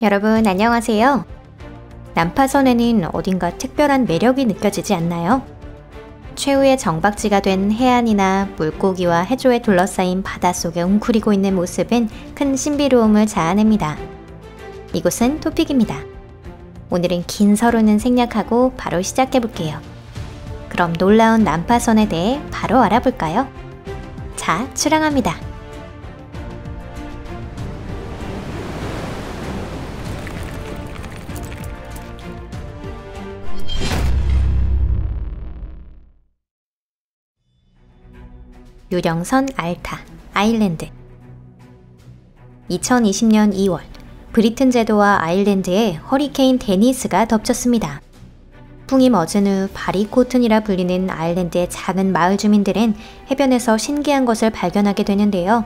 여러분 안녕하세요. 난파선에는 어딘가 특별한 매력이 느껴지지 않나요? 최후의 정박지가 된 해안이나 물고기와 해조에 둘러싸인 바닷속에 웅크리고 있는 모습은 큰 신비로움을 자아냅니다. 이곳은 토픽입니다. 오늘은 긴 서론은 생략하고 바로 시작해볼게요. 그럼 놀라운 난파선에 대해 바로 알아볼까요? 자, 출항합니다. 유령선 알타, 아일랜드. 2020년 2월, 브리튼 제도와 아일랜드에 허리케인 데니스가 덮쳤습니다. 풍이 멎은 후 바리코튼이라 불리는 아일랜드의 작은 마을 주민들은 해변에서 신기한 것을 발견하게 되는데요.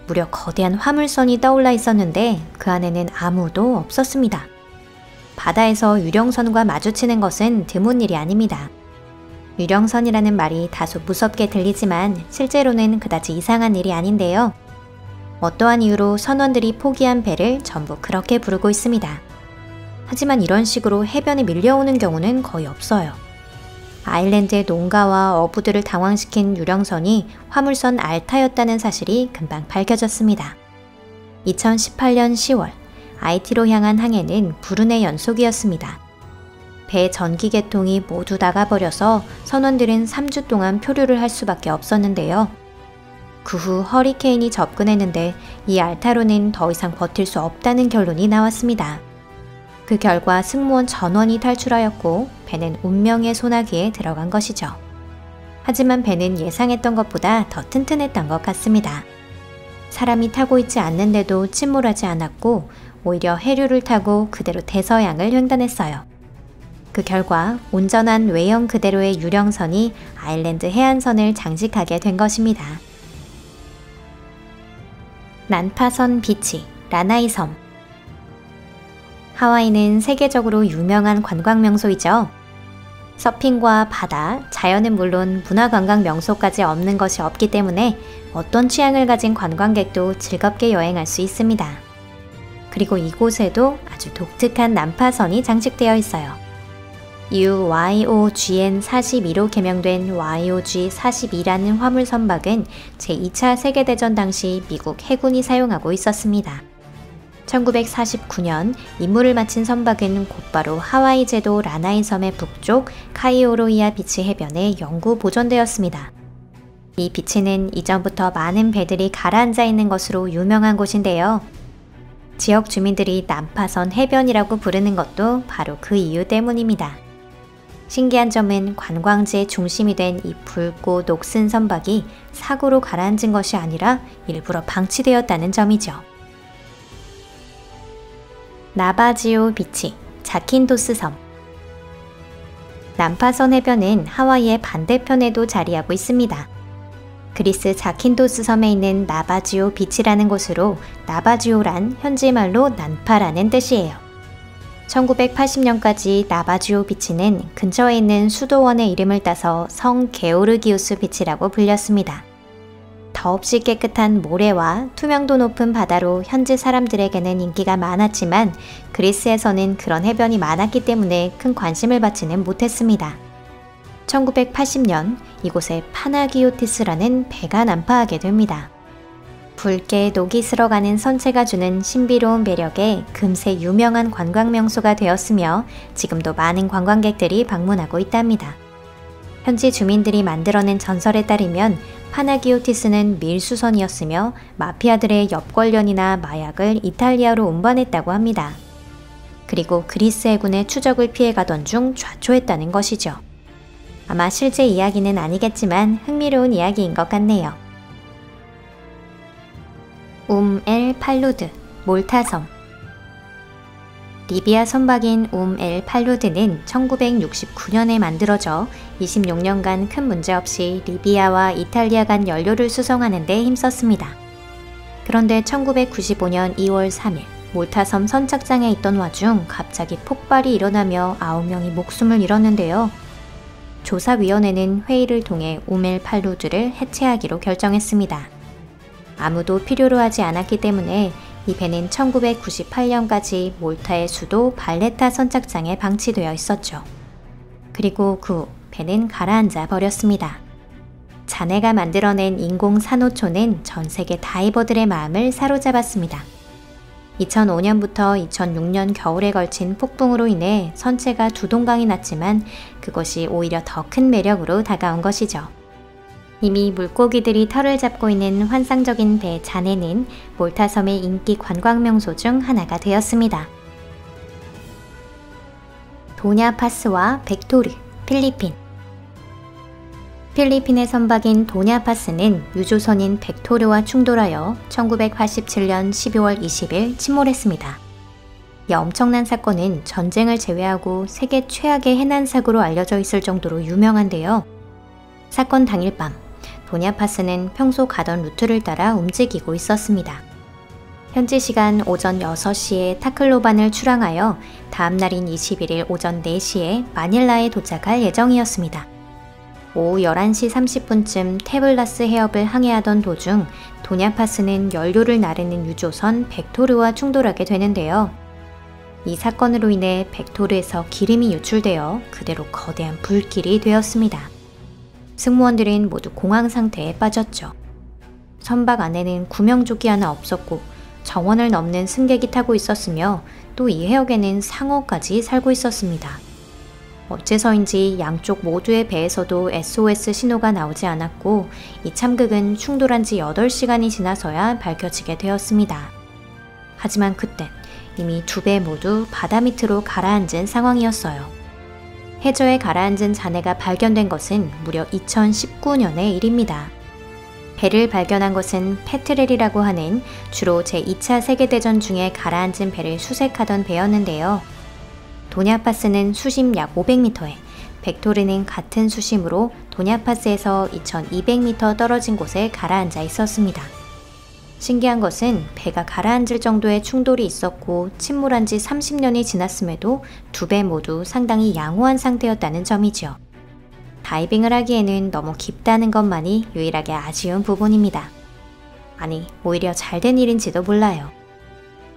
무려 거대한 화물선이 떠올라 있었는데 그 안에는 아무도 없었습니다. 바다에서 유령선과 마주치는 것은 드문 일이 아닙니다. 유령선이라는 말이 다소 무섭게 들리지만 실제로는 그다지 이상한 일이 아닌데요. 어떠한 이유로 선원들이 포기한 배를 전부 그렇게 부르고 있습니다. 하지만 이런 식으로 해변에 밀려오는 경우는 거의 없어요. 아일랜드의 농가와 어부들을 당황시킨 유령선이 화물선 알타였다는 사실이 금방 밝혀졌습니다. 2018년 10월, 아이티로 향한 항해는 불운의 연속이었습니다. 배 전기 계통이 모두 나가버려서 선원들은 3주 동안 표류를 할 수밖에 없었는데요. 그 후 허리케인이 접근했는데 이 알타로는 더 이상 버틸 수 없다는 결론이 나왔습니다. 그 결과 승무원 전원이 탈출하였고 배는 운명의 소나기에 들어간 것이죠. 하지만 배는 예상했던 것보다 더 튼튼했던 것 같습니다. 사람이 타고 있지 않는데도 침몰하지 않았고 오히려 해류를 타고 그대로 대서양을 횡단했어요. 그 결과 온전한 외형 그대로의 유령선이 아일랜드 해안선을 장식하게 된 것입니다. 난파선 비치, 라나이 섬. 하와이는 세계적으로 유명한 관광 명소이죠. 서핑과 바다, 자연은 물론 문화관광 명소까지 없는 것이 없기 때문에 어떤 취향을 가진 관광객도 즐겁게 여행할 수 있습니다. 그리고 이곳에도 아주 독특한 난파선이 장식되어 있어요. 이후 YOGN-42로 개명된 YOG-42라는 화물 선박은 제2차 세계대전 당시 미국 해군이 사용하고 있었습니다. 1949년 임무를 마친 선박은 곧바로 하와이 제도 라나이 섬의 북쪽 카이오로이아 비치 해변에 영구 보존되었습니다. 이 비치는 이전부터 많은 배들이 가라앉아 있는 것으로 유명한 곳인데요. 지역 주민들이 난파선 해변이라고 부르는 것도 바로 그 이유 때문입니다. 신기한 점은 관광지의 중심이 된 이 붉고 녹슨 선박이 사고로 가라앉은 것이 아니라 일부러 방치되었다는 점이죠. 나바지오 비치, 자킨토스 섬. 난파선 해변은 하와이의 반대편에도 자리하고 있습니다. 그리스 자킨토스 섬에 있는 나바지오 비치라는 곳으로 나바지오란 현지말로 난파라는 뜻이에요. 1980년까지 나바지오 비치는 근처에 있는 수도원의 이름을 따서 성 게오르기우스 비치라고 불렸습니다. 더없이 깨끗한 모래와 투명도 높은 바다로 현지 사람들에게는 인기가 많았지만 그리스에서는 그런 해변이 많았기 때문에 큰 관심을 받지는 못했습니다. 1980년 이곳에 파나기오티스라는 배가 난파하게 됩니다. 붉게 녹이 슬어가는 선체가 주는 신비로운 매력에 금세 유명한 관광 명소가 되었으며 지금도 많은 관광객들이 방문하고 있답니다. 현지 주민들이 만들어낸 전설에 따르면 파나기오티스는 밀수선이었으며 마피아들의 엽권련이나 마약을 이탈리아로 운반했다고 합니다. 그리고 그리스 해군의 추적을 피해가던 중 좌초했다는 것이죠. 아마 실제 이야기는 아니겠지만 흥미로운 이야기인 것 같네요. 엘 팔루드, 몰타섬. 리비아 선박인 엘 팔루드는 1969년에 만들어져 26년간 큰 문제 없이 리비아와 이탈리아 간 연료를 수송하는 데 힘썼습니다. 그런데 1995년 2월 3일 몰타섬 선착장에 있던 와중 갑자기 폭발이 일어나며 9명이 목숨을 잃었는데요. 조사위원회는 회의를 통해 엘 팔루드를 해체하기로 결정했습니다. 아무도 필요로 하지 않았기 때문에 이 배는 1998년까지 몰타의 수도 발레타 선착장에 방치되어 있었죠. 그리고 그 후 배는 가라앉아 버렸습니다. 자네가 만들어낸 인공 산호초는 전 세계 다이버들의 마음을 사로잡았습니다. 2005년부터 2006년 겨울에 걸친 폭풍으로 인해 선체가 두 동강이 났지만 그것이 오히려 더 큰 매력으로 다가온 것이죠. 이미 물고기들이 털을 잡고 있는 환상적인 배 자네는 몰타섬의 인기 관광 명소 중 하나가 되었습니다. 도냐파스와 벡토르, 필리핀. 필리핀의 선박인 도냐파스는 유조선인 벡토르와 충돌하여 1987년 12월 20일 침몰했습니다. 이 엄청난 사건은 전쟁을 제외하고 세계 최악의 해난사고로 알려져 있을 정도로 유명한데요. 사건 당일 밤, 도냐파스는 평소 가던 루트를 따라 움직이고 있었습니다. 현지 시간 오전 6시에 타클로반을 출항하여 다음 날인 21일 오전 4시에 마닐라에 도착할 예정이었습니다. 오후 11시 30분쯤 테블라스 해협을 항해하던 도중 도냐파스는 연료를 나르는 유조선 벡토르와 충돌하게 되는데요. 이 사건으로 인해 벡토르에서 기름이 유출되어 그대로 거대한 불길이 되었습니다. 승무원들은 모두 공황 상태에 빠졌죠. 선박 안에는 구명조끼 하나 없었고 정원을 넘는 승객이 타고 있었으며 또 이 해역에는 상어까지 살고 있었습니다. 어째서인지 양쪽 모두의 배에서도 SOS 신호가 나오지 않았고 이 참극은 충돌한 지 8시간이 지나서야 밝혀지게 되었습니다. 하지만 그땐 이미 두 배 모두 바다 밑으로 가라앉은 상황이었어요. 해저에 가라앉은 잔해가 발견된 것은 무려 2019년의 일입니다. 배를 발견한 것은 페트렐이라고 하는 주로 제2차 세계대전 중에 가라앉은 배를 수색하던 배였는데요. 도냐파스는 수심 약 500m에 벡토르는 같은 수심으로 도냐파스에서 2200m 떨어진 곳에 가라앉아 있었습니다. 신기한 것은 배가 가라앉을 정도의 충돌이 있었고 침몰한 지 30년이 지났음에도 두 배 모두 상당히 양호한 상태였다는 점이죠. 다이빙을 하기에는 너무 깊다는 것만이 유일하게 아쉬운 부분입니다. 아니, 오히려 잘된 일인지도 몰라요.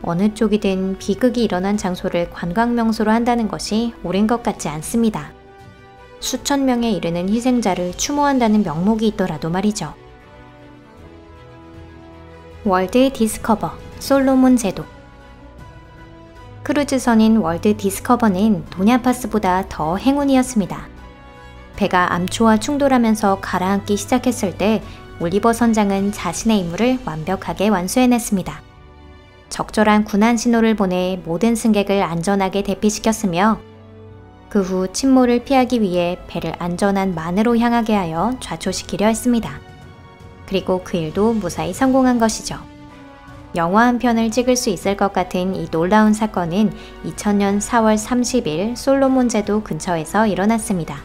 어느 쪽이든 비극이 일어난 장소를 관광명소로 한다는 것이 옳은 것 같지 않습니다. 수천 명에 이르는 희생자를 추모한다는 명목이 있더라도 말이죠. 월드 디스커버, 솔로몬 제도. 크루즈선인 월드 디스커버는 도냐파스보다 더 행운이었습니다. 배가 암초와 충돌하면서 가라앉기 시작했을 때 올리버 선장은 자신의 임무를 완벽하게 완수해냈습니다. 적절한 군한 신호를 보내 모든 승객을 안전하게 대피시켰으며 그 후 침몰을 피하기 위해 배를 안전한 만으로 향하게 하여 좌초시키려 했습니다. 그리고 그 일도 무사히 성공한 것이죠. 영화 한 편을 찍을 수 있을 것 같은 이 놀라운 사건은 2000년 4월 30일 솔로몬 제도 근처에서 일어났습니다.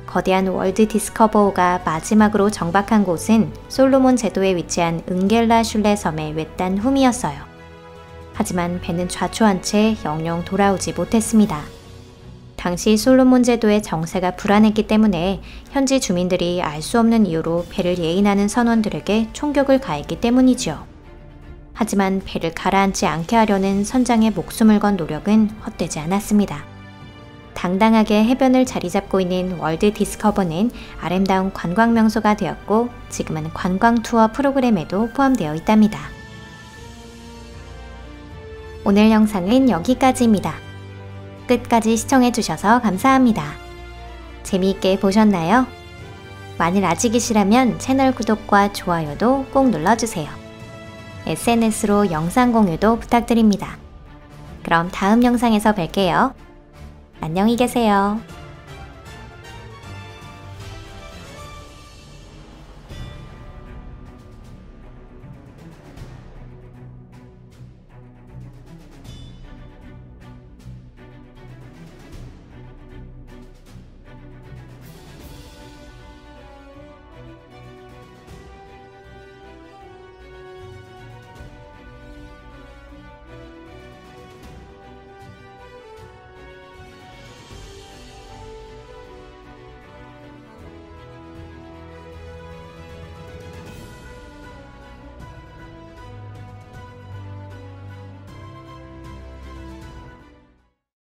거대한 월드 디스커버호가 마지막으로 정박한 곳은 솔로몬 제도에 위치한 은겔라 슐레 섬의 외딴 훔이었어요. 하지만 배는 좌초한 채 영영 돌아오지 못했습니다. 당시 솔로몬 제도의 정세가 불안했기 때문에 현지 주민들이 알 수 없는 이유로 배를 예인하는 선원들에게 총격을 가했기 때문이죠. 하지만 배를 가라앉지 않게 하려는 선장의 목숨을 건 노력은 헛되지 않았습니다. 당당하게 해변을 자리 잡고 있는 월드 디스커버는 아름다운 관광 명소가 되었고 지금은 관광 투어 프로그램에도 포함되어 있답니다. 오늘 영상은 여기까지입니다. 끝까지 시청해주셔서 감사합니다. 재미있게 보셨나요? 만일 아직이시라면 채널 구독과 좋아요도 꼭 눌러주세요. SNS로 영상 공유도 부탁드립니다. 그럼 다음 영상에서 뵐게요. 안녕히 계세요.